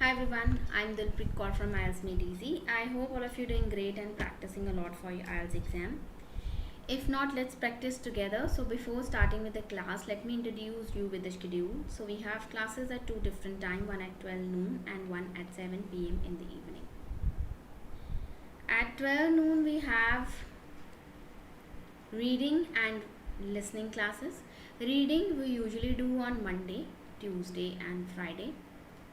Hi everyone, I'm �𝐀𝐏𝐏 from IELTS Meet Easy. I hope all of you are doing great and practicing a lot for your IELTS exam. If not, let's practice together. So before starting with the class, let me introduce you with the schedule. So we have classes at two different times, one at 12 noon and one at 7 p.m. in the evening. At 12 noon we have reading and listening classes. Reading we usually do on Monday, Tuesday and Friday,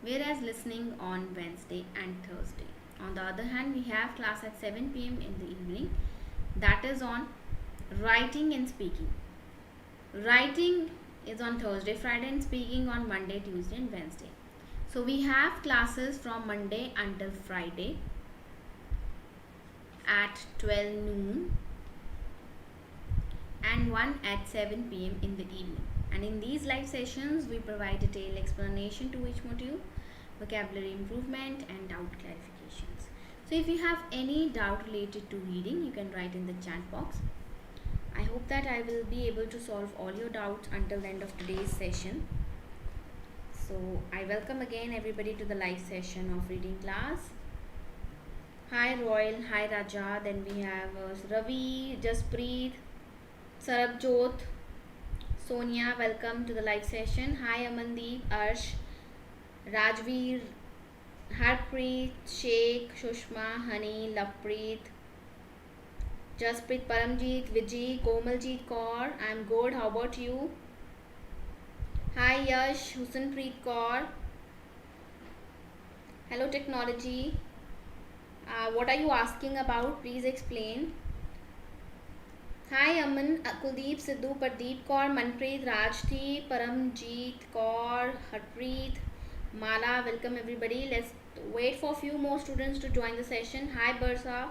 whereas listening on Wednesday and Thursday. On the other hand, we have class at 7 p.m. in the evening, that is on writing and speaking. Writing is on Thursday, Friday, and speaking on Monday, Tuesday and Wednesday. So we have classes from Monday until Friday at 12 noon and one at 7 p.m. in the evening. And in these live sessions, we provide detailed explanation to each module, vocabulary improvement and doubt clarifications. So if you have any doubt related to reading, you can write in the chat box. I hope that I will be able to solve all your doubts until the end of today's session. So I welcome again everybody to the live session of reading class. Hi Royal, hi Raja, then we have Ravi, Jaspreet, Sarabjot, Sonia, welcome to the live session. Hi Amandeep, Arsh, Rajveer, Harpreet, Sheikh, Shushma, Honey, Lovepreet, Jaspreet, Paramjeet, Vijay, Komaljeet Kaur. I'm good. How about you? Hi Yash, Husanpreet Kaur. Hello technology. What are you asking about? Please explain. Hi Aman, Kuldeep, Sidhu, Pardeep Kaur, Manpreet, Rajdeep, Paramjeet Kaur, Harpreet, Mala. Welcome everybody. Let's wait for a few more students to join the session. Hi Bursa.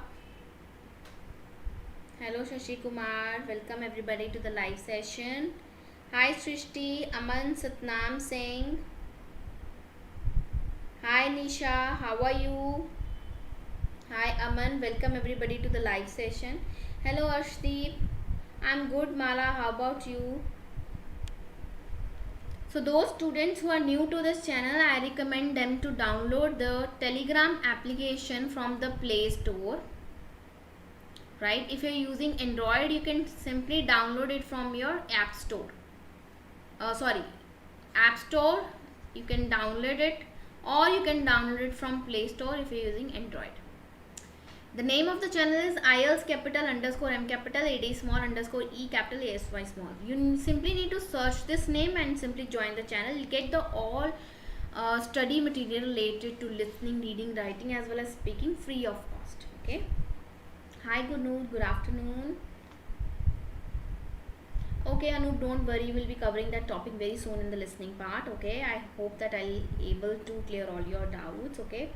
Hello Shashi Kumar. Welcome everybody to the live session. Hi Srishti, Aman, Satnam Singh. Hi Nisha, how are you? Hi Aman, welcome everybody to the live session. Hello Arshdeep, I'm good. Mala, how about you? So those students who are new to this channel, I recommend them to download the Telegram application from the Play Store. Right? If you're using Android, you can simply download it from your App Store. App Store. You can download it, or you can download it from Play Store if you're using Android. The name of the channel is IELTS capital underscore M capital AD small underscore E capital ASY small. You simply need to search this name and simply join the channel. You'll get the all study material related to listening, reading, writing as well as speaking free of cost. Okay. Hi Gunood, good afternoon. Okay Anoop, don't worry, we'll be covering that topic very soon in the listening part. Okay, I hope that I'll able to clear all your doubts. Okay.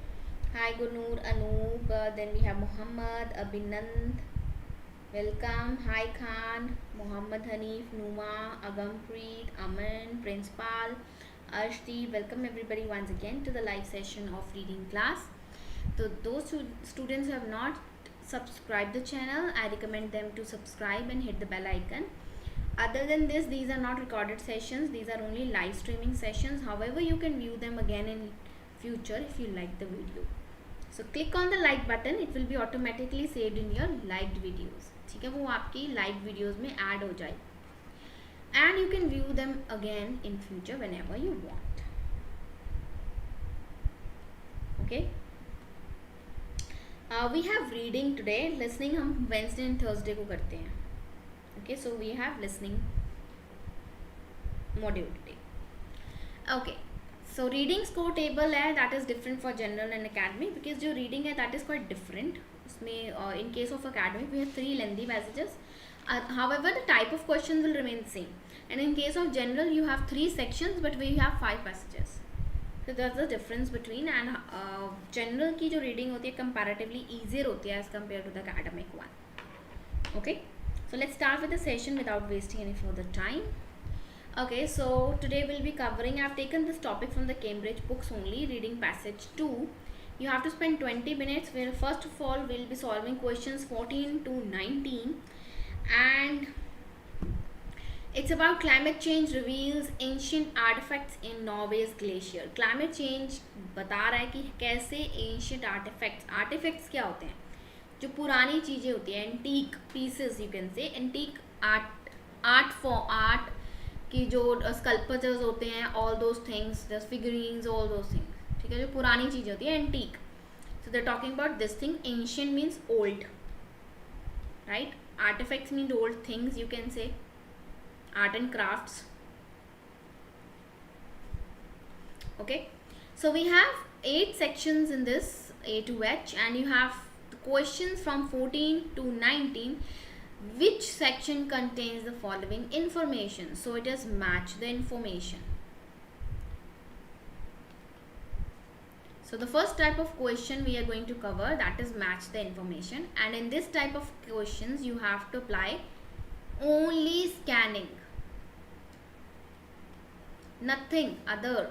Hi Gunoor, Anoop, then we have Muhammad, Abhinand, welcome. Hi Khan, Muhammad Hanif, Numa, Agampreet, Aman, Principal, Arshdeep, welcome everybody once again to the live session of reading class. So those students who have not subscribed the channel, I recommend them to subscribe and hit the bell icon. Other than this, these are not recorded sessions, these are only live streaming sessions. However, you can view them again in future if you like the video. So click on the like button, it will be automatically saved in your liked videos. ठीक है, वो आपकी liked videos में add हो जाए. And you can view them again in future whenever you want. Okay. We have reading today. Listening हम Wednesday and Thursday को करते हैं. Okay, so we have listening module today. Okay. So reading score table है that is different for general and academic, because जो reading है that is quite different. उसमें in case of academic we have 3 lengthy passages. However, the type of questions will remain the same. And in case of general you have 3 sections but we have 5 passages. So that's the difference between. And general की जो reading होती है comparatively easier होती है as compared to the academic one. Okay. So let's start with the session without wasting any further time. Okay, so today we'll be covering, I've taken this topic from the Cambridge books only, reading passage 2. You have to spend 20 minutes where first of all we'll be solving questions 14 to 19 and It's about climate change reveals ancient artifacts in Norway's glacier. Climate change बता रहा है कि कैसे ancient artifacts क्या होते हैं, जो पुरानी चीज़ें होती हैं, antique pieces, you can say antique art की जो स्कल्पचर्स होते हैं, all those things, the figurines, all those things, ठीक है, जो पुरानी चीज़ें होती है, antique. So they talking about this thing. Ancient means old, right. Artefacts mean old things, you can say art and crafts. Okay, so we have 8 sections in this A to H, and you have the questions from 14 to 19. Which section contains the following information? So it is match the information. So the first type of question we are going to cover, that is match the information, and in this type of questions you have to apply only scanning. Nothing other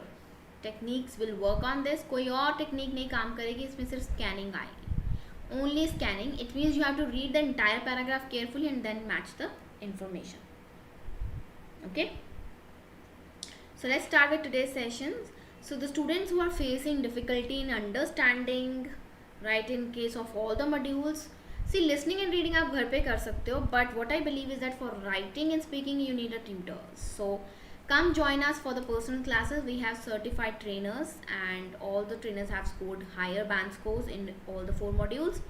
techniques will work on this. कोई और technique नहीं काम करेगी, इसमें सिर्फ scanning आएगी. Only scanning. It means you have to read the entire paragraph carefully and then match the information. Okay. So let's start with today's sessions. So the students who are facing difficulty in understanding, right, in case of all the modules, see, listening and reading आप घर पे कर सकते हो, but what I believe is that for writing and speaking you need a tutor. So come join us for the personal classes. We have certified trainers and all the trainers have scored higher band scores in all the 4 modules.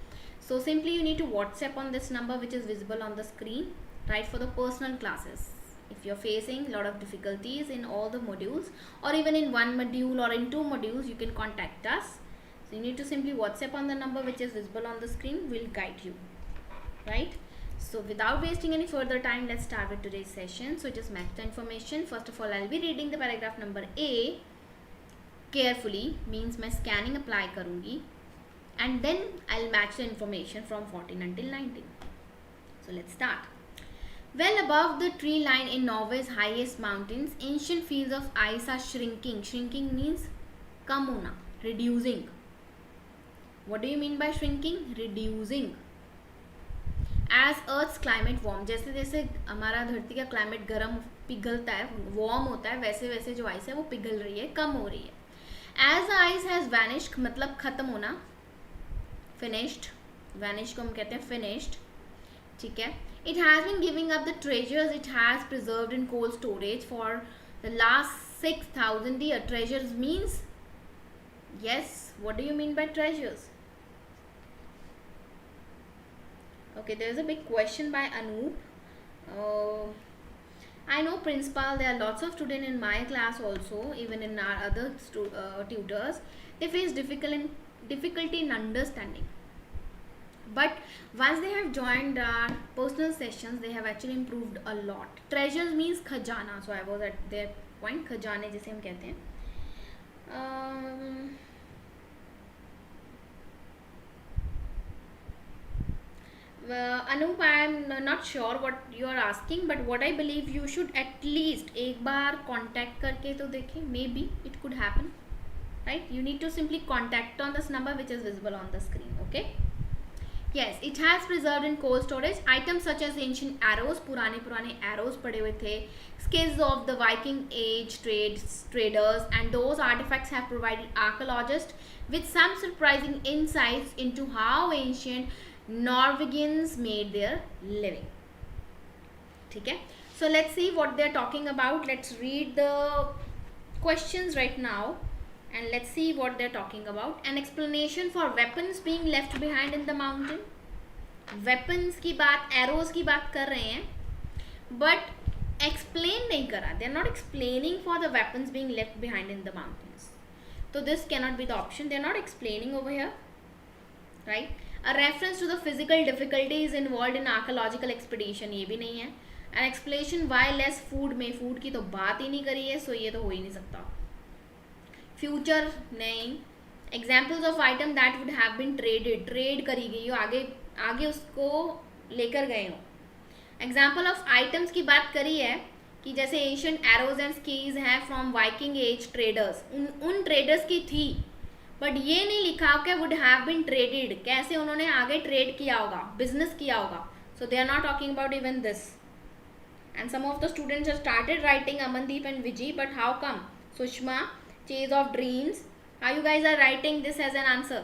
So simply you need to WhatsApp on this number which is visible on the screen, right, for the personal classes. If you're facing a lot of difficulties in all the modules or even in one module or in 2 modules, you can contact us. So you need to simply WhatsApp on the number which is visible on the screen. We'll guide you, right? So without wasting any further time, let's start with today's session. So just match the information. First of all, I'll be reading the paragraph number A carefully, means मैं scanning apply करूँगी, and then I'll match the information from 14 until 19. So let's start. Well above the tree line in Norway's highest mountains, ancient fields of ice are shrinking. Shrinking means कम होना, reducing. What do you mean by shrinking? Reducing. As Earth's climate warm, जैसे जैसे हमारा धरती का climate गर्म पिघलता है, warm होता है, वैसे वैसे जो आइस है वो पिघल रही है, कम हो रही है. As the ice has vanished, मतलब खत्म होना, finished. Vanish को हम कहते हैं finished, ठीक है. It has been giving up the treasures it has preserved in cold storage for the last 6,000 years. Treasures means, yes, what do you mean by treasures? Okay, there is a big question by Anoop. I know principal, there are lots of students in my class also, even in our other tutors, they face difficulty in understanding. But once they have joined our personal sessions, they have actually improved a lot. Treasures means खजाना. So I was at their point, खजाने जिसे हम कहते हैं. Anup, I am not sure what you are asking, but what I believe you should at least एक बार contact करके तो देखें. Maybe it could happen, right? You need to simply contact on this number which is visible on the screen. Okay. Yes, it has preserved in cold storage items such as ancient arrows, पुराने arrows पड़े हुए थे, skids of the Viking age traders, and those artifacts have provided archaeologists with some surprising insights into how ancient Norwegians made their living. ठीक है. So let's see what they're talking about. Let's read the questions right now. And let's see what they're talking about. An explanation for weapons being left behind in the mountain. Weapons की बात, arrows की बात कर रहे हैं, but explain नहीं करा. They're not explaining for the weapons being left behind in the mountains. So this cannot be the option. They're not explaining over here, right? A reference to the physical difficulties involved in archaeological expedition, ये भी नहीं है. An explanation why less food में, food की तो बात ही नहीं करी है, so ये तो हो ही नहीं सकता. फ्यूचर नहीं. Examples of item that would have been traded, trade करी गई हो, आगे उसको लेकर गए हो. एग्जाम्पल ऑफ आइटम्स की बात करी है कि जैसे एशियंट एरोज एंड स्कीज हैं फ्रॉम वाइकिंग एज ट्रेडर्स, उन ट्रेडर्स की थी, बट ये नहीं लिखा कि वुड हैव बीन ट्रेडेड, कैसे उन्होंने आगे ट्रेड किया होगा, बिजनेस किया होगा. So they are not talking about even this. and some of the students have started writing Amandeep and Vijay, but how come? Sushma, Chase of Dreams, how you guys are writing this as an answer?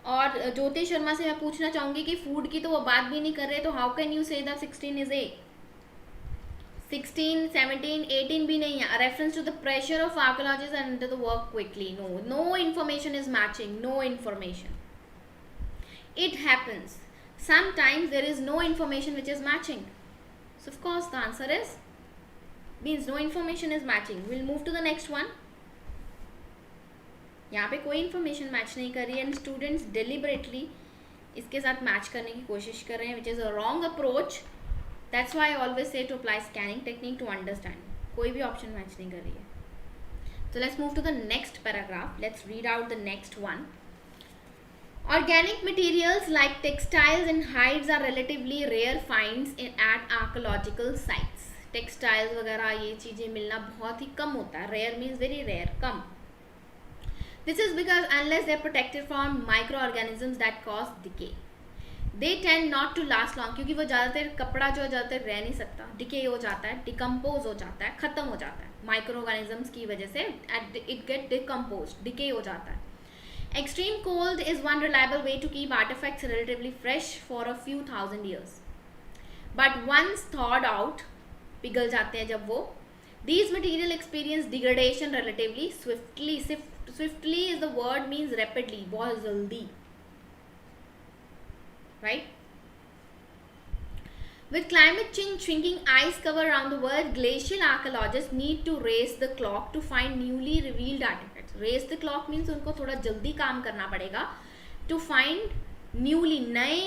और ज्योति शर्मा से मैं पूछना चाहूँगी कि food की तो वो बात भी नहीं कर रहे, तो how can you say that 16 is a? 16, 17, 18 भी नहीं है. Reference to the pressure of archaeologists and to the work quickly. No information is matching. No information. It happens. Sometimes there is no information which is matching. So of course the answer is means no information is matching. We'll move to the next one. यहाँ पे कोई information match नहीं कर रही है and students deliberately इसके साथ match करने की कोशिश कर रहे हैं, which is a wrong approach. That's why I always say to apply scanning technique to understand. कोई भी ऑप्शन मैच नहीं कर रही है. So let's move to the next paragraph. Let's read out the next one. Organic materials like textiles and hides are relatively rare finds at archaeological sites. Textiles वगैरह ये चीज़ें मिलना बहुत ही कम होता है. Rare means very rare, come. This is because unless they are protected from microorganisms that cause decay, they tend not to last long. क्योंकि वो ज़्यादातर कपड़ा जो ज़्यादातर रह नहीं सकता, डिके हो जाता है, डिकम्पोज हो जाता है, ख़त्म हो जाता है माइक्रोऑर्गेनिजम्स की वजह से. इट गेट डिकम्पोज, डिके हो जाता है. Extreme cold is one reliable way to keep artifacts relatively fresh for a few thousand years. But once thawed out, पिघल जाते हैं जब वो, these material experience degradation relatively swiftly. Swiftly is the word means rapidly, बहुत जल्दी, right? With climate change shrinking ice cover around the world, glacial archaeologists need to race the clock to find newly revealed artifacts. Race the clock means उनको थोड़ा जल्दी काम करना पड़ेगा to find newly, नए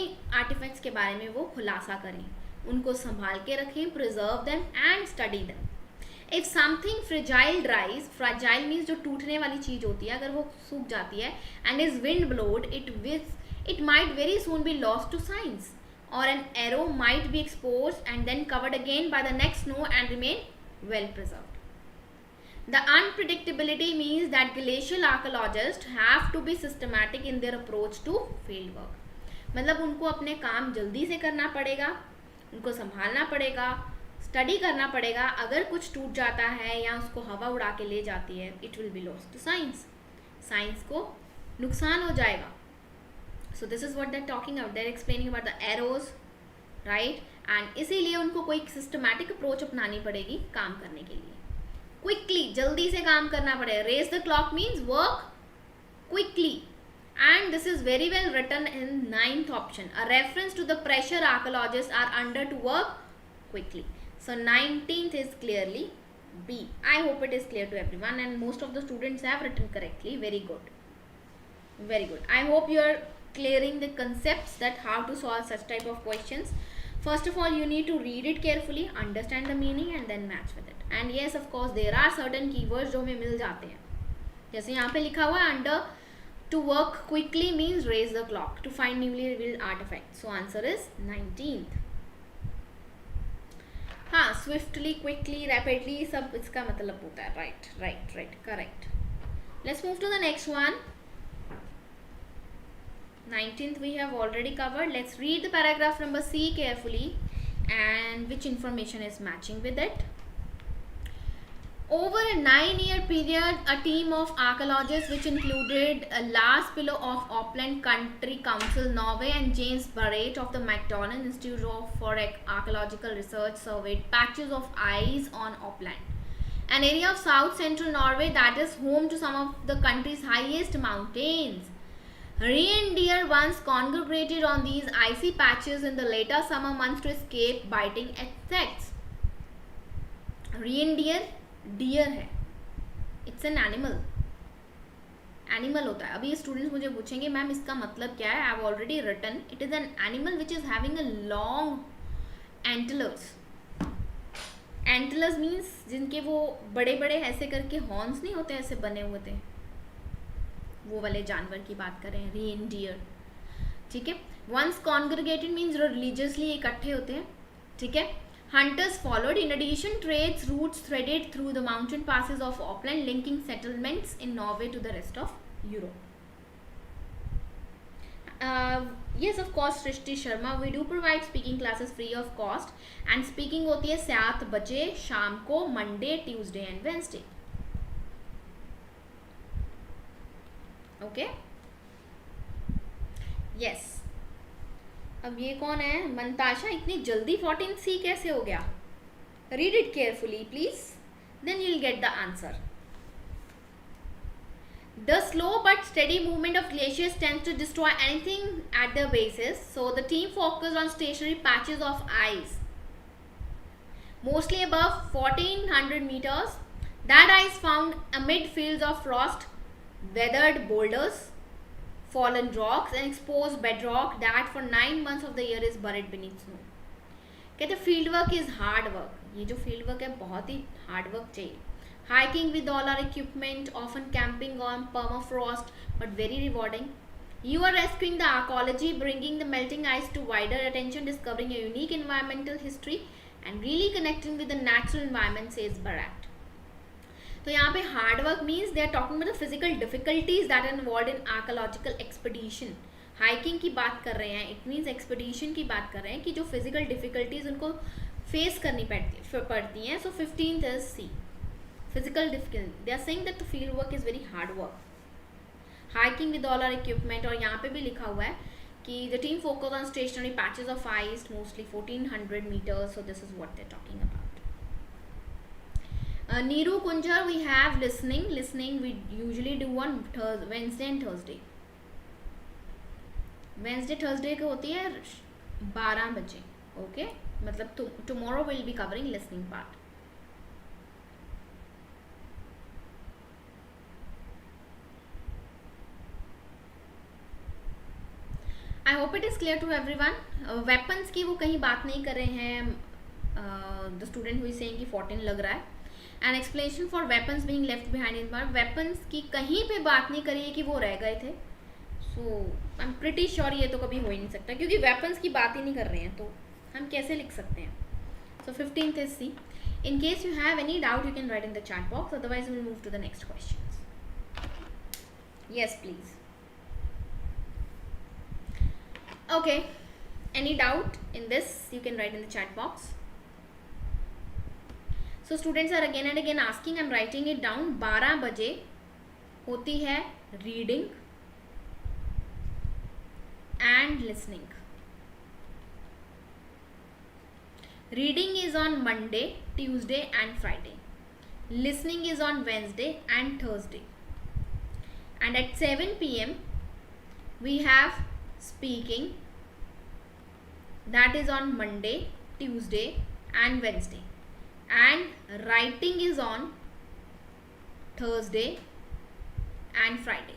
artifacts के बारे में वो खुलासा करें, उनको संभाल के रखें, preserve them and study them. If something fragile dries, fragile means जो टूटने वाली चीज़ होती है, अगर वो सूख जाती है and is wind blowed, it might very soon be lost to science. Or an arrow might be exposed and then covered again by the next snow and remain well preserved. The unpredictability means that glacial archaeologists have to be systematic in their approach to field work. मतलब उनको अपने काम जल्दी से करना पड़ेगा, उनको संभालना पड़ेगा, स्टडी करना पड़ेगा. अगर कुछ टूट जाता है या उसको हवा उड़ा के ले जाती है, it will be lost to science. Science को नुकसान हो जाएगा. So this is what they are talking about. They are explaining about the arrows, right? And इसीलिए उनको कोई सिस्टमैटिक अप्रोच अपनानी पड़ेगी काम करने के लिए. क्विकली, जल्दी से काम करना पड़ेगा. Race the clock means work quickly. And this is very well written in 9th option. A reference to the pressure archaeologists are under to work quickly. So 19th is clearly B. I hope it is clear to everyone and most of the students have written correctly. Very good. Very good. I hope you are clearing the concepts that how to solve such type of questions. First of all, you need to read it carefully, understand the meaning and then match with it. And yes, of course, there are certain keywords जो हमें मिल जाते हैं. जैसे यहाँ पे लिखा हुआ है under to work quickly means raise the clock to find newly revealed artifacts. So answer is 19th. हाँ, स्विफ्टली, क्विकली, रैपिडली सब इसका मतलब होता है. Right right right, correct. Let's move to the next one. 19th we have already covered. Let's read the paragraph number C carefully and which information is matching with it. Over a 9-year period, a team of archaeologists which included Lars Pillow of Opland Country Council, Norway and James Barrett of the McDonald Institute for Archaeological Research surveyed patches of ice on Opland, an area of south central Norway that is home to some of the country's highest mountains. Reindeer once congregated on these icy patches in the later summer months to escape biting insects. Reindeer deer है, it's an animal होता है. अभी students मुझे पूछेंगे ma'am इसका मतलब क्या है. I have already written it is an animal which is having a long antlers. Antlers means जिनके वो बड़े बड़े ऐसे करके हॉर्न्स नहीं होते, ऐसे बने हुए थे, वो वाले जानवर की बात करें, रेनडियर. ठीक है. वंस कॉन्ग्रीगेटेड मीन्स रिलीजियसली इकट्ठे होते हैं. ठीक है. Hunters followed. In addition, trades routes threaded through the mountain passes of Opland, linking settlements in Norway to the rest of Europe. Yes, of course, Srishti Sharma. We do provide speaking classes free of cost. And speaking होती है 7 बजे शाम को, Monday, Tuesday and Wednesday. Okay? Yes. अब ये कौन है? मंताशा, इतनी जल्दी 14C कैसे हो गया? Read it carefully, please. Then you'll get the answer. The slow but steady movement of glaciers tends to destroy anything at their bases, so the team focused on stationary patches of ice, mostly above 1400 meters. That ice found amid fields of frost, weathered boulders, fallen rocks and exposed bedrock that for 9 months of the year is buried beneath snow. कहते field work is hard work. ये जो field work है बहुत ही hard work चाहिए. Hiking with all our equipment, often camping on permafrost, but very rewarding. You are rescuing the archaeology, bringing the melting ice to wider attention, discovering a unique environmental history, and really connecting with the natural environment, says Barat. तो यहाँ पे hard work means they are talking about the physical difficulties that are involved in archaeological expedition. Hiking की बात कर रहे हैं. It means expedition की बात कर रहे हैं कि जो physical difficulties उनको face करनी पड़ती हैं. So 15th is C. Physical difficulty. They are saying that the field work is very hard work. Hiking with all our equipment. और यहाँ पे भी लिखा हुआ है कि the team focus on stationary patches of ice, mostly 1400 meters. So this is what they're talking about. Neeru Kunjar, we have listening. Listening we usually do on Wednesday and Thursday. Wednesday, Thursday को होती है 12 बजे. Okay? मतलब tomorrow we'll be covering listening part. I hope it is clear to everyone. Weapons की वो कहीं बात नहीं कर रहे हैं. द स्टूडेंट हुई सेइंग कि 14 लग रहा है. And explanation for weapons being left behind in mark. Weapons की कहीं पे बात नहीं करी है कि वो रह गए थे. सो आई एम प्रिटी श्योर ये तो कभी हो ही नहीं सकता क्योंकि वेपन्स की बात ही नहीं कर रहे हैं तो हम कैसे लिख सकते हैं. So 15th is C. In case you have any doubt you can write in the chat box, otherwise we will move to the next questions. Yes please. Okay, any doubt in this you can write in the chat box. So students are again and again asking, I'm writing it down. 12 बजे होती है reading and listening. Reading is on Monday, Tuesday and Friday. Listening is on Wednesday and Thursday. And at 7 p.m. we have speaking. That is on Monday, Tuesday and Wednesday. And writing is on Thursday and Friday.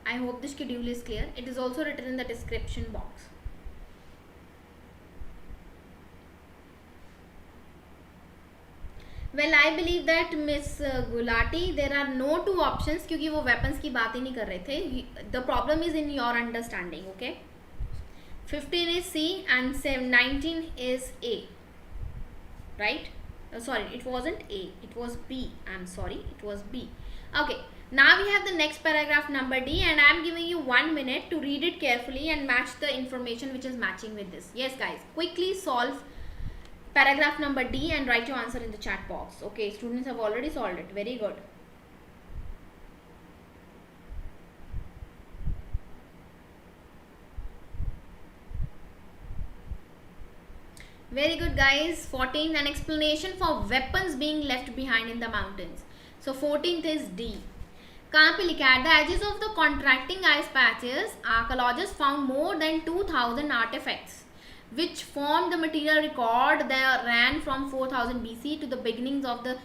I hope the schedule is clear. It is also written in the description box. Well, I believe that Miss Gulati, there are no 2 options क्योंकि वो weapons की बात ही नहीं कर रहे थे. The problem is in your understanding, okay? 15 is C and 19 is A, right? Sorry, it wasn't A, it was B. I'm sorry, it was B. Okay, now we have the next paragraph number D and I'm giving you 1 minute to read it carefully and match the information which is matching with this. Yes guys, quickly solve paragraph number D and write your answer in the chat box. Okay, students have already solved it. Very good. Very good guys. 14th, an explanation for weapons being left behind in the mountains. So 14th is D. कहाँ पे लिखा है? The edges of the contracting ice patches, archaeologists found more than 2,000 artifacts, which formed the material record that ran from 4000 BC to the beginnings of the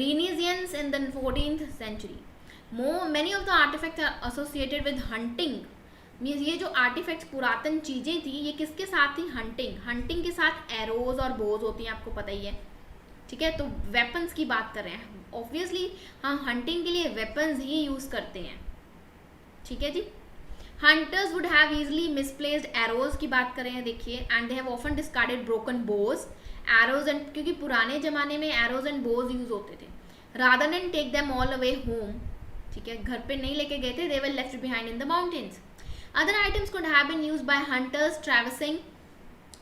Renaissance in the 14th century. Many of the artifacts are associated with hunting. Means ये जो artefacts पुरातन चीज़ें थी ये किसके साथ थी? Hunting के साथ एरोज और बोज होती हैं, आपको पता ही है. ठीक है, तो वेपन्स की बात कर रहे हैं. ऑब्वियसली हम हंटिंग के लिए वेपन्स ही यूज़ करते हैं. ठीक है जी. Hunters would have easily misplaced arrows की बात कर रहे हैं, देखिए. And they have often discarded broken bows, arrows and, क्योंकि पुराने ज़माने में एरोज एंड बोज यूज़ होते थे. Rather than take them all away home, ठीक है, घर पे नहीं लेके गए थे. They were left behind in the mountains. Other items could have been used by hunters traversing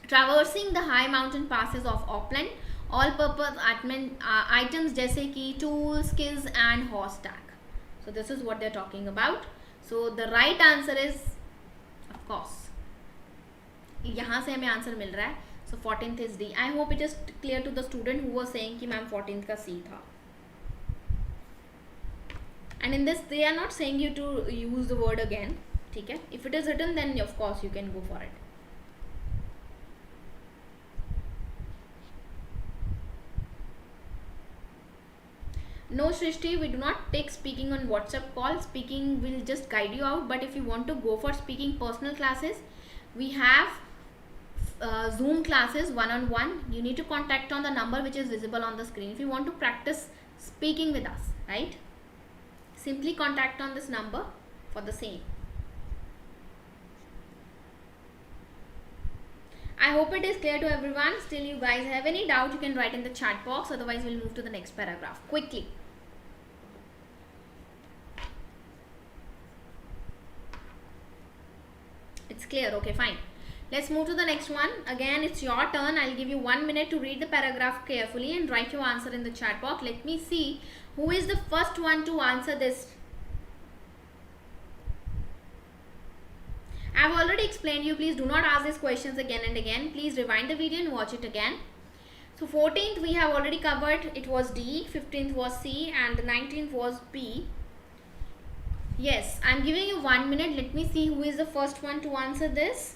the high mountain passes of Auckland. All purpose items जैसे कि tools, skills and horse tack. So this is what they're talking about. So the right answer is, of course, यहाँ से हमें answer मिल रहा है. So 14th is D. I hope it is clear to the student who was saying कि ma'am 14th का C था. And in this they are not saying you to use the word again. ठीक है? If it is written, then of course you can go for it. No, Shrishti, we do not take speaking on WhatsApp call. Speaking will just guide you out. But if you want to go for speaking personal classes, we have Zoom classes one-on-one. You need to contact on the number which is visible on the screen. If you want to practice speaking with us, right? Simply contact on this number for the same. I hope it is clear to everyone. Still you guys have any doubt, you can write in the chat box. Otherwise, we'll move to the next paragraph quickly. It's clear. Okay, fine. Let's move to the next one. Again, it's your turn. I'll give you 1 minute to read the paragraph carefully and write your answer in the chat box. Let me see who is the first one to answer this. I've already explained you. Please do not ask these questions again and again. Please rewind the video and watch it again. So 14th we have already covered. It was D. 15th was C and the 19th was B. Yes, I'm giving you 1 minute. Let me see who is the first one to answer this.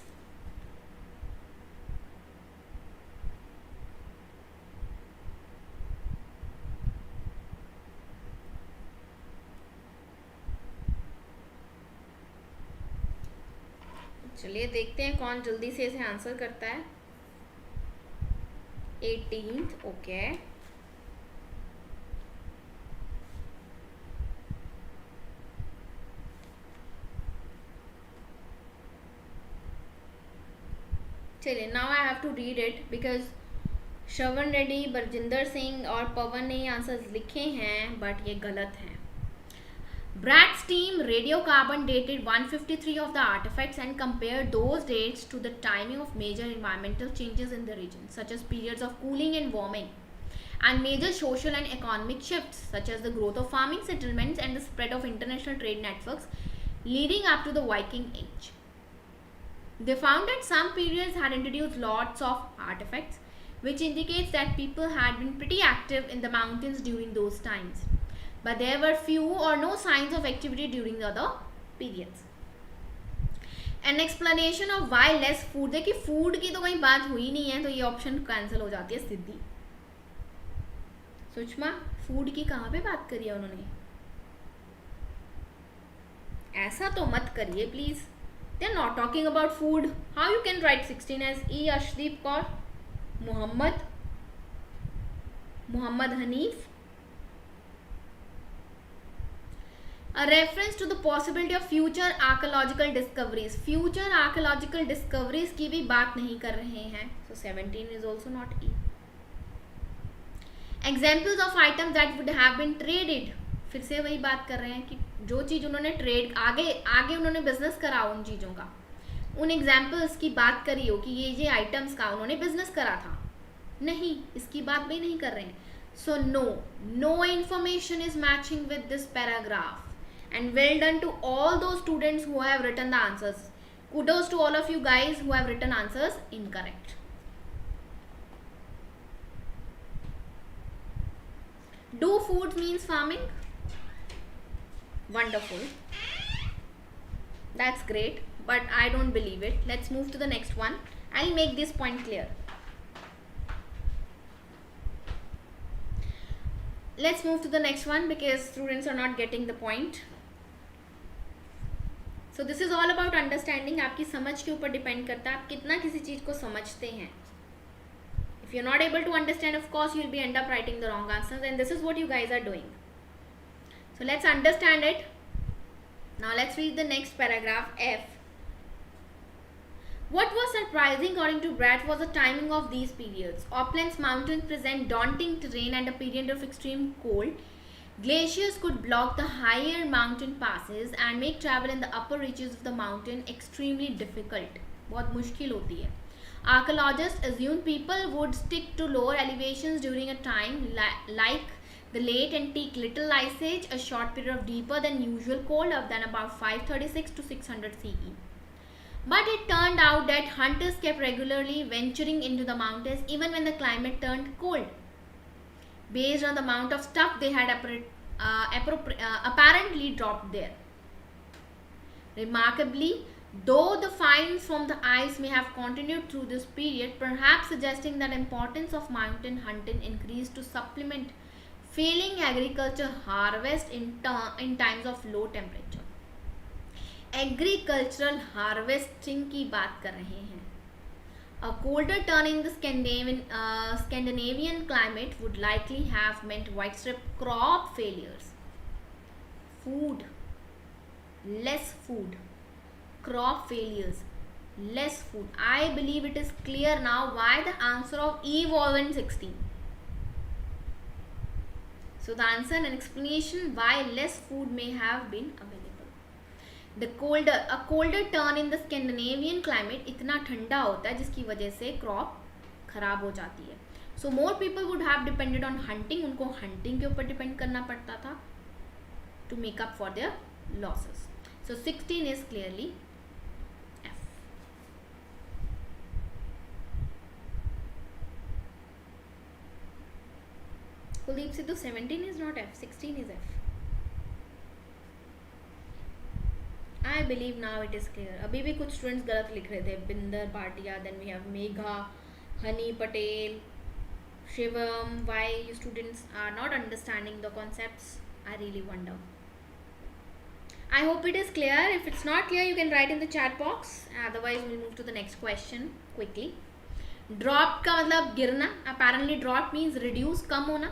चलिए देखते हैं कौन जल्दी से इसे answer करता है. 18th, okay. चलिए, now I have to read it because Shravan Reddy, Barjinder Singh और पवन ने आंसर्स लिखे हैं बट ये गलत हैं. Brad's team radiocarbon dated 153 of the artifacts and compared those dates to the timing of major environmental changes in the region, such as periods of cooling and warming, and major social and economic shifts, such as the growth of farming settlements and the spread of international trade networks leading up to the Viking Age. They found that some periods had introduced lots of artifacts, which indicates that people had been pretty active in the mountains during those times. But there were few or no signs of activity during the other periods. An explanation of why less food. देखिए food की तो कहीं बात हुई नहीं है तो ये ऑप्शन कैंसिल हो जाती है सीधी. सुषमा, food की कहाँ पे बात करी है उन्होंने? ऐसा तो मत करिए please. They are not talking about food. How you can write 16 as E. Arshdeep Kaur, Muhammad Hanif. A reference to the possibility of future archaeological discoveries. Future archaeological discoveries की भी बात नहीं कर रहे हैं. So 17 is also not E. Examples of items that would have been traded. फिर से वही बात कर रहे हैं कि जो चीज़ उन्होंने ट्रेड आगे उन्होंने बिजनेस करा उन चीज़ों का, उन एग्जाम्पल्स की बात करी हो कि ये आइटम्स का उन्होंने बिजनेस करा था. नहीं, इसकी बात भी नहीं कर रहे हैं. So no information is matching with this paragraph. And well done to all those students who have written the answers. Kudos to all of you guys who have written answers incorrect. Do food means farming? Wonderful. That's great, but I don't believe it. Let's move to the next one. I'll make this point clear. Let's move to the next one because students are not getting the point. So this is all about understanding. आपकी समझ के ऊपर depend करता है आप कितना किसी चीज़ को समझते हैं. If you're not able to understand, of course you'll be end up writing the wrong answers, and this is what you guys are doing. So let's understand it. Now let's read the next paragraph, F. What was surprising according to Brad was the timing of these periods. Auckland's mountains present daunting terrain and a period of extreme cold Glaciers could block the higher mountain passes and make travel in the upper reaches of the mountain extremely difficult. बहुत मुश्किल होती है. Archaeologists assume people would stick to lower elevations during a time like the late antique Little Ice Age, a short period of deeper than usual cold than about 536 to 600 CE. But it turned out that hunters kept regularly venturing into the mountains even when the climate turned cold, based on the amount of stuff they had apparently dropped there. Remarkably, though the finds from the ice may have continued through this period, perhaps suggesting that importance of mountain hunting increased to supplement failing agriculture harvest in times of low temperature. Agricultural harvesting की बात कर रहे हैं. A colder turn in the Scandinavian climate would likely have meant widespread crop failures. Food, less food. Crop failures, less food. I believe it is clear now why the answer of E wasn't 16. So the answer and explanation why less food may have been available. A colder turn in the Scandinavian climate इतना ठंडा होता है जिसकी वजह से crop खराब हो जाती है. So more people would have depended on hunting. उनको hunting के ऊपर डिपेंड करना पड़ता था to make up for their losses. So 16 is clearly F. Kuldeep Sidhu, 17 is not F, 16 is F. I believe now it is clear. अभी भी कुछ students गलत लिख रहे थे. Binder Bhatia, then we have Megha, Honey Patel, Shivam. Why you students are not understanding the concepts? I really wonder. I hope it is clear. If it's not clear, you can write in the chat box. Otherwise, we'll move to the next question quickly. Drop का मतलब गिरना. Apparently, drop means reduce, कम होना.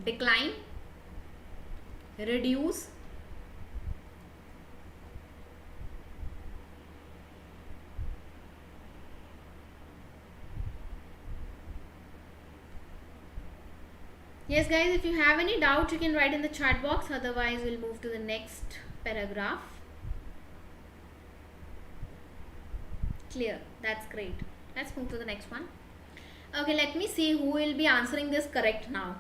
Decline, reduce. Yes guys, if you have any doubt you can write in the chat box, otherwise we'll move to the next paragraph. Clear, that's great. Let's move to the next one. Okay, let me see who will be answering this correct now.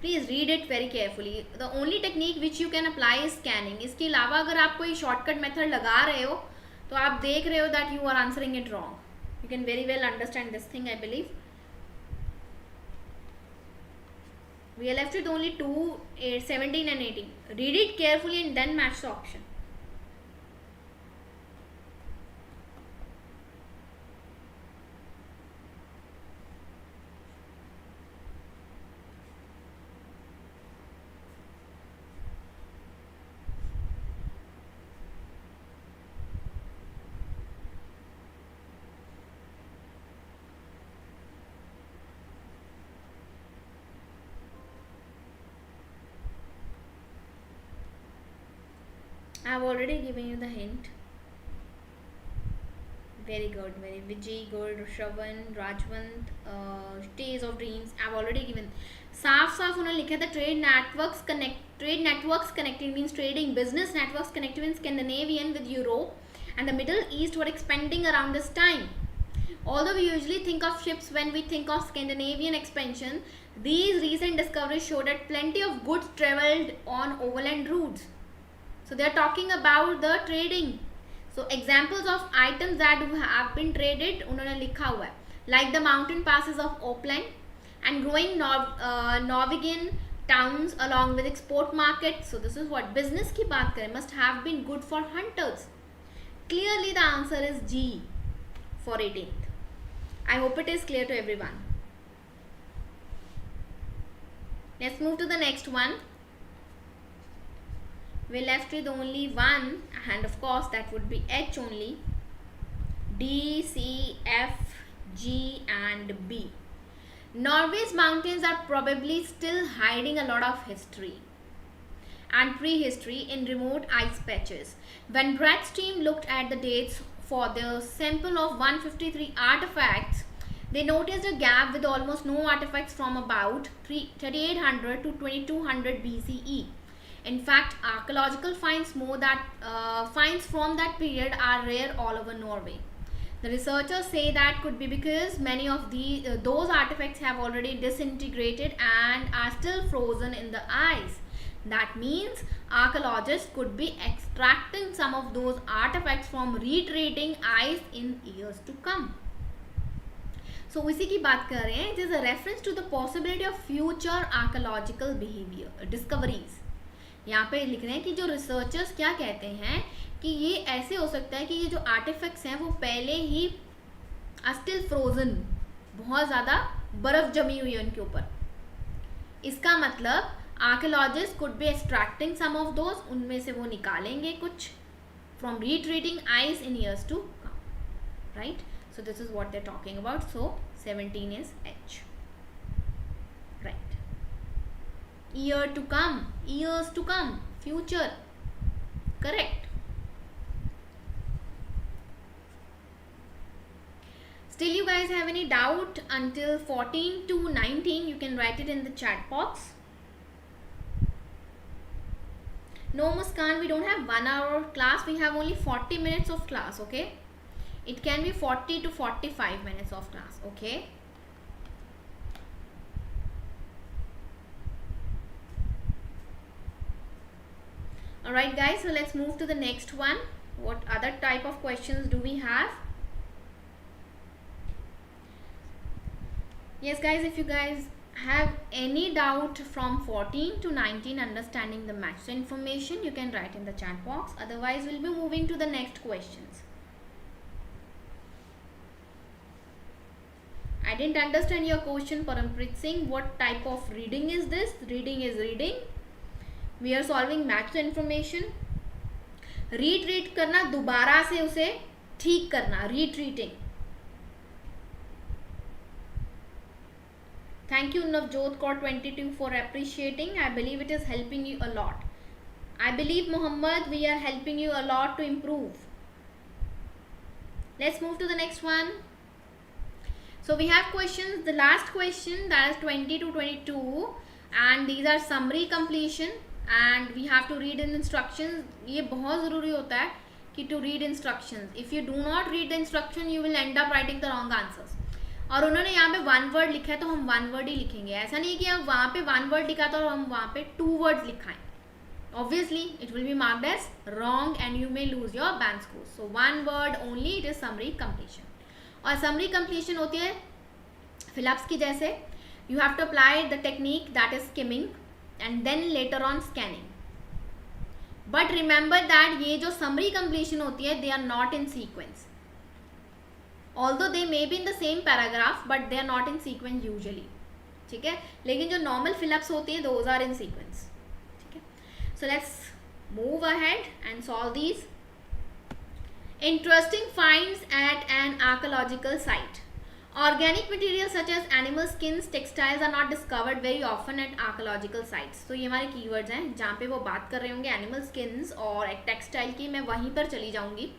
Please read it very carefully. The only technique which you can apply is scanning. इसके अलावा अगर आप कोई shortcut method लगा रहे हो तो आप देख रहे हो that you are answering it wrong. You can very well understand this thing, I believe. We are left with only 2, 17 and 18. Read it carefully and then match the option. I have already given you the hint. Very good, very Vijay, good, Shravan, Rajwant, Days of Dreams. I have already given. साफ उन्होंने लिखा था trade networks connecting means trading business networks connecting in Scandinavian with Europe and the Middle East were expanding around this time. Although we usually think of ships when we think of Scandinavian expansion, these recent discoveries show that plenty of goods traveled on overland routes. So they are talking about the trading. So examples of items that have been traded उन्होंने लिखा हुआ है, like the mountain passes of Opland and growing Norwegian towns along with export markets. So this is what business की बात करें, must have been good for hunters. Clearly the answer is G for 18th. I hope it is clear to everyone. Let's move to the next one. We're left with only one, and of course that would be H only. D, C, F, G and B. Norway's mountains are probably still hiding a lot of history and prehistory in remote ice patches. When Brett's team looked at the dates for the sample of 153 artifacts, They noticed a gap with almost no artifacts from about 3800 to 2200 BCE. In fact, archaeological finds finds from that period are rare all over Norway. The researchers say that could be because many of those artifacts have already disintegrated and are still frozen in the ice. That means archaeologists could be extracting some of those artifacts from retreating ice in years to come. So उसी की बात कर रहे हैं. It is a reference to the possibility of future archaeological discoveries. यहाँ पे लिख रहे हैं कि जो रिसर्चर्स क्या कहते हैं कि ये ऐसे हो सकता है कि ये जो आर्टिफैक्ट्स हैं वो पहले ही स्टिल फ्रोजन, बहुत ज़्यादा बर्फ़ जमी हुई है उनके ऊपर. इसका मतलब archaeologist could be extracting some of those, उनमें से वो निकालेंगे कुछ from retreating ice in years to come, right. So this is what they're talking about. So 17 is H. Right. Year to come, years to come, future. Correct. Still you guys have any doubt until 14 to 19, you can write it in the chat box. No Muskan, we don't have 1 hour class, we have only 40 minutes of class, okay? It can be 40 to 45 minutes of class, okay? Alright guys, so let's move to the next one. What other type of questions do we have? Yes guys, if you guys have any doubt from 14 to 19 understanding the match information, you can write in the chat box. Otherwise, we'll be moving to the next questions. I didn't understand your question, Parampreet Singh. What type of reading is this? Reading is reading. We are solving maths information. Retreat करना, दोबारा से उसे ठीक करना, retreating. Thank you Navjot Kaur 22 for appreciating. I believe it is helping you a lot. I believe Muhammad, we are helping you a lot to improve. Let's move to the next one. So we have questions. The last question, that is 20 to 22, and these are summary completion and we have to read in instructions. ये बहुत ज़रूरी होता है कि to read instructions. If you do not read the instruction, you will end up writing the wrong answers. और उन्होंने यहाँ पे 1 word लिखा है तो हम 1 word ही लिखेंगे. ऐसा नहीं कि अब वहाँ पे 1 word लिखा था और हम वहाँ पे 2 words लिखाएं. Obviously, it will be marked as wrong and you may lose your band score. So 1 word only, it is summary completion. और summary completion होती है फिलअप्स की जैसे. You have to apply the technique, that is skimming, and then later on scanning. But remember that ये जो summary completion होती है, they are not in sequence. Although they may be in the same paragraph, but they are not in sequence usually. ठीक है, लेकिन जो normal fill-ups होती हैं, those are in sequence. ठीक है, so let's move ahead and solve these. Interesting finds at an archaeological site. Organic materials such as animal skins, textiles are not discovered very often at archaeological sites. तो ये हमारे keywords हैं जहाँ पे वो बात कर रहे होंगे animal skins और एक textile की. मैं वहीं पर चली जाऊँगी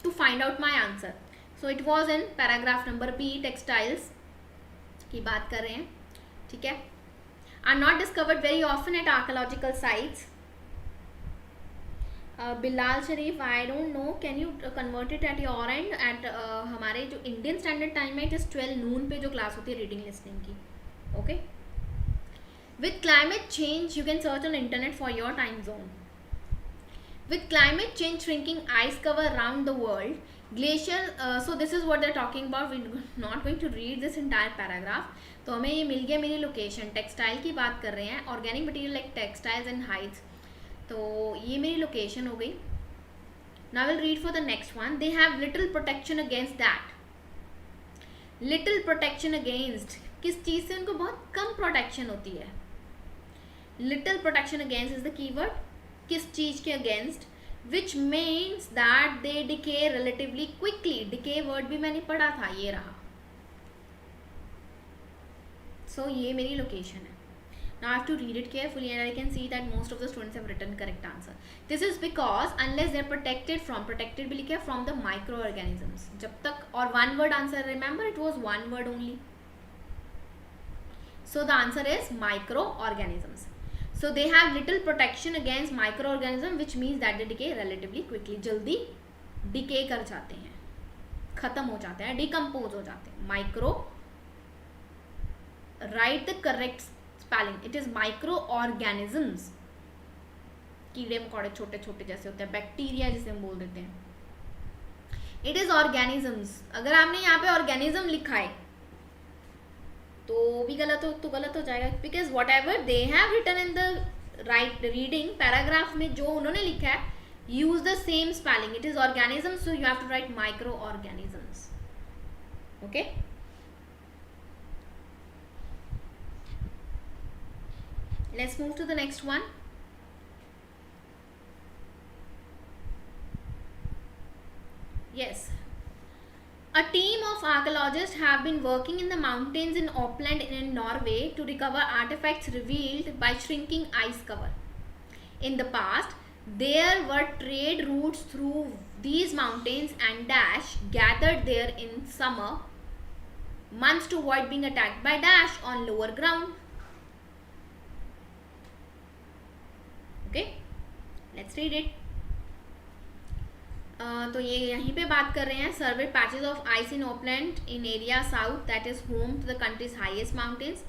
to find out my answer. So it was in paragraph number B, textiles की बात कर रहे हैं. ठीक है, are not discovered very often at archaeological sites. Bilal Sharif, I don't know, can you convert it at your end? At हमारे जो Indian Standard Time है, it is 12 noon पे जो class होती है reading listening की. Okay. With climate change, you can search on internet for your time zone. With climate change shrinking ice cover around the world, glacier. So this is what they're talking about. We're not going to read this entire paragraph. तो हमें ये मिल गया मेरी location. Textile की बात कर रहे हैं, organic material like textiles and Heights. तो ये मेरी लोकेशन हो गई. Now will read for the next one. They have little protection against that. Little protection against, किस चीज़ से उनको बहुत कम प्रोटेक्शन होती है. Little protection against is the keyword. किस चीज़ के against, which means that they decay relatively quickly. Decay word भी मैंने पढ़ा था, ये रहा. सो ये मेरी लोकेशन है. Now I have to read it carefully and I can see that most of the students have written correct answer. This is because unless they are protected भी लिखा है from the microorganisms. जब तक और one word answer, remember it was one word only. So the answer is microorganisms. So they have little protection against microorganism, which means that they decay relatively quickly. जल्दी decay कर जाते हैं, खत्म हो जाते हैं, decompose हो जाते हैं. Micro, write the correct spelling. It is microorganisms. कीड़े मकोड़े छोटे छोटे जैसे होते हैं, बैक्टीरिया जिसे हम बोल देते हैं. It is organisms. अगर आपने यहाँ पे organism लिखा है तो भी गलत हो जाएगा, because whatever they have written in the right reading paragraph में जो उन्होंने लिखा है, use the same spelling. It is organisms, so you have to write microorganisms. Okay. Let's move to the next one. Yes. A team of archaeologists have been working in the mountains in Opland in Norway to recover artifacts revealed by shrinking ice cover. In the past, there were trade routes through these mountains and dash gathered there in summer months to avoid being attacked by dash on lower ground. Okay, let's read it. तो ये यहीं पे बात कर रहे हैं. Survey patches of ice in Oppland in area south that is home to the country's highest mountains.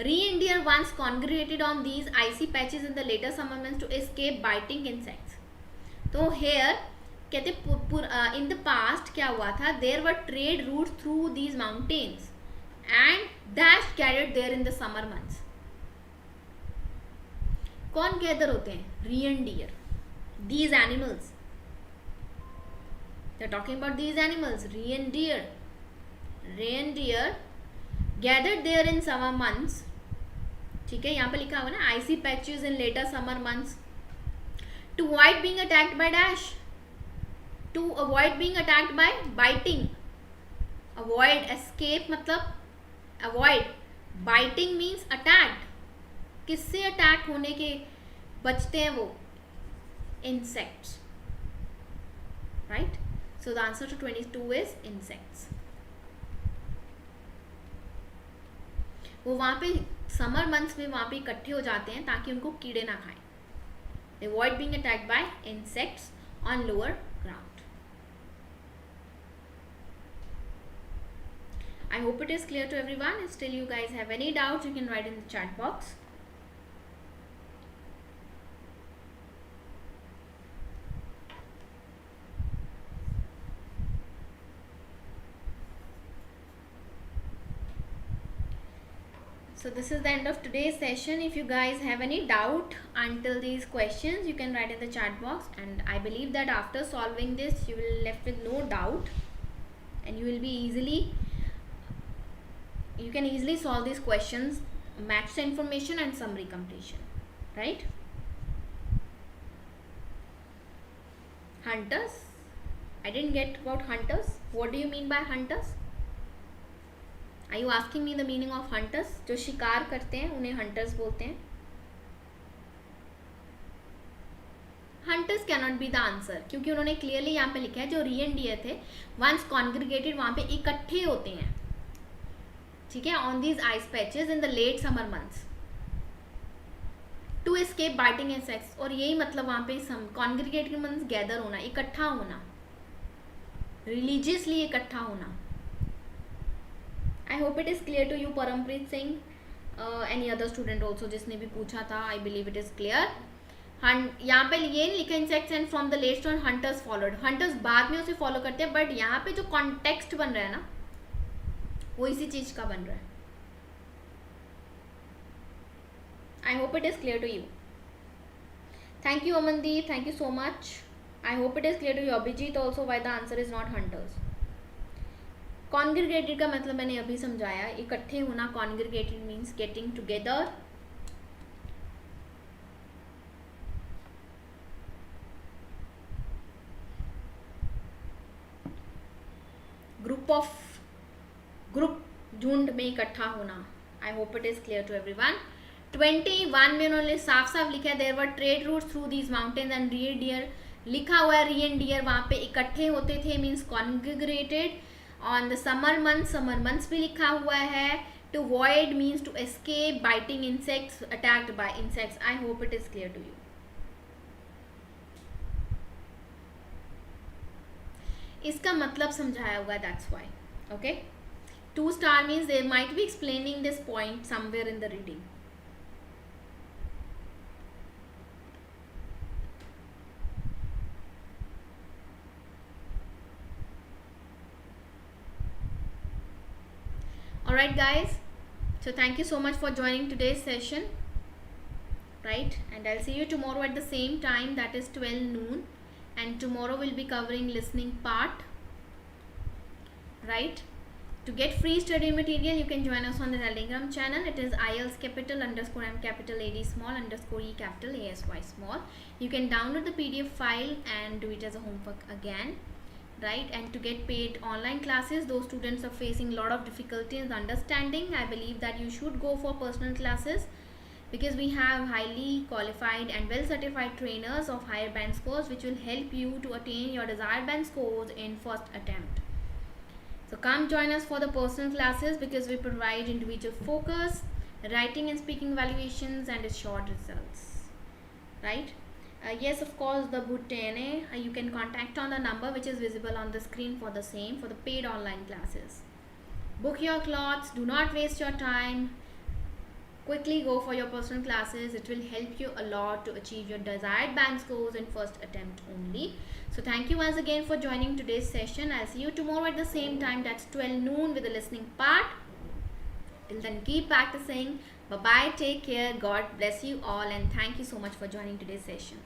Reindeer once congregated on these icy patches in the later summer months to escape biting insects. तो here कहते in the past क्या हुआ था, there were trade routes through these mountains and dash gathered there in the summer months. कौन gather होते हैं? Reindeer. These animals. They are talking about these animals. Reindeer gathered there in summer months. ठीक है, यहाँ पे लिखा हुआ ना icy patches in later summer months to avoid being attacked by dash. To avoid being attacked by biting. Avoid, escape मतलब avoid. Biting means attacked. किससे attack होने के बचते हैं वो? Insects. Right? So the answer to 22 is insects. वो वहाँ पे समर मंथ्स में वहाँ पे इकट्ठे हो जाते हैं ताकि उनको कीड़े ना खाएं. They avoid being attacked by insects on lower ground. I hope it is clear to everyone. If still you guys have any doubts, you can write in the chat box. So this is the end of today's session. If you guys have any doubt until these questions, you can write in the chat box, and I believe that after solving this you will left with no doubt and you can easily solve these questions, match the information and summary completion, right? Hunters, I didn't get about hunters. What do you mean by hunters? Are you asking me the meaning of hunters? जो शिकार करते हैं उन्हें hunters बोलते हैं. Hunters cannot be the answer क्योंकि उन्होंने clearly यहाँ पे लिखा है जो reindeer थे once congregated वहाँ पे इकट्ठे होते हैं, ठीक है, on these ice patches in the late summer months to escape biting insects. और यही मतलब वहाँ पे congregated means gather होना, इकट्ठा होना, religiously इकट्ठा होना. I hope it is clear to you, Parampreet Singh. Any other student also जिसने भी पूछा था, I believe it is clear. यहाँ पे ये नहीं लिखा insects and from the late on hunters followed. Hunters बाद में उसे follow करते हैं, but यहाँ पे जो context बन रहा है ना, वो इसी चीज का बन रहा है. I hope it is clear to you. Thank you, Amandeep. Thank you so much. I hope it is clear to you, Abhijit, also why the answer is not hunters. Congregated का मतलब मैंने अभी समझाया, इकट्ठे होना. Congregated means getting together. Group झुंड में इकट्ठा होना. I hope it is clear to everyone. 21 में उन्होंने साफ साफ लिखा है, there were trade routes through these mountains and deer लिखा हुआ है, डियर वहाँ पे इकट्ठे होते थे, means congregated on the summer months भी लिखा हुआ है. To avoid means to escape biting insects, attacked by insects. I hope it is clear to you. इसका मतलब समझाया होगा, that's why. Okay, 2 star means they might be explaining this point somewhere in the reading. Alright guys, so thank you so much for joining today's session, right, and I'll see you tomorrow at the same time, that is 12 noon, and tomorrow we'll be covering listening part, right. To get free study material, you can join us on the Telegram channel. It is IELTS capital underscore M capital AD small underscore E capital ASY small. You can download the PDF file and do it as a homework again, right. And to get paid online classes, those students are facing a lot of difficulty in understanding, I believe that you should go for personal classes, because we have highly qualified and well certified trainers of higher band scores which will help you to attain your desired band scores in first attempt. So come join us for the personal classes, because we provide individual focus, writing and speaking evaluations and assured results, right. Yes, of course, the Bhuttane, you can contact on the number which is visible on the screen for the same, for the paid online classes. Book your slots, do not waste your time, quickly go for your personal classes. It will help you a lot to achieve your desired band scores in first attempt only. So thank you once again for joining today's session. I'll see you tomorrow at the same time, that's 12 noon with the listening part. Till then, keep practicing. Bye bye, take care, God bless you all, and thank you so much for joining today's session.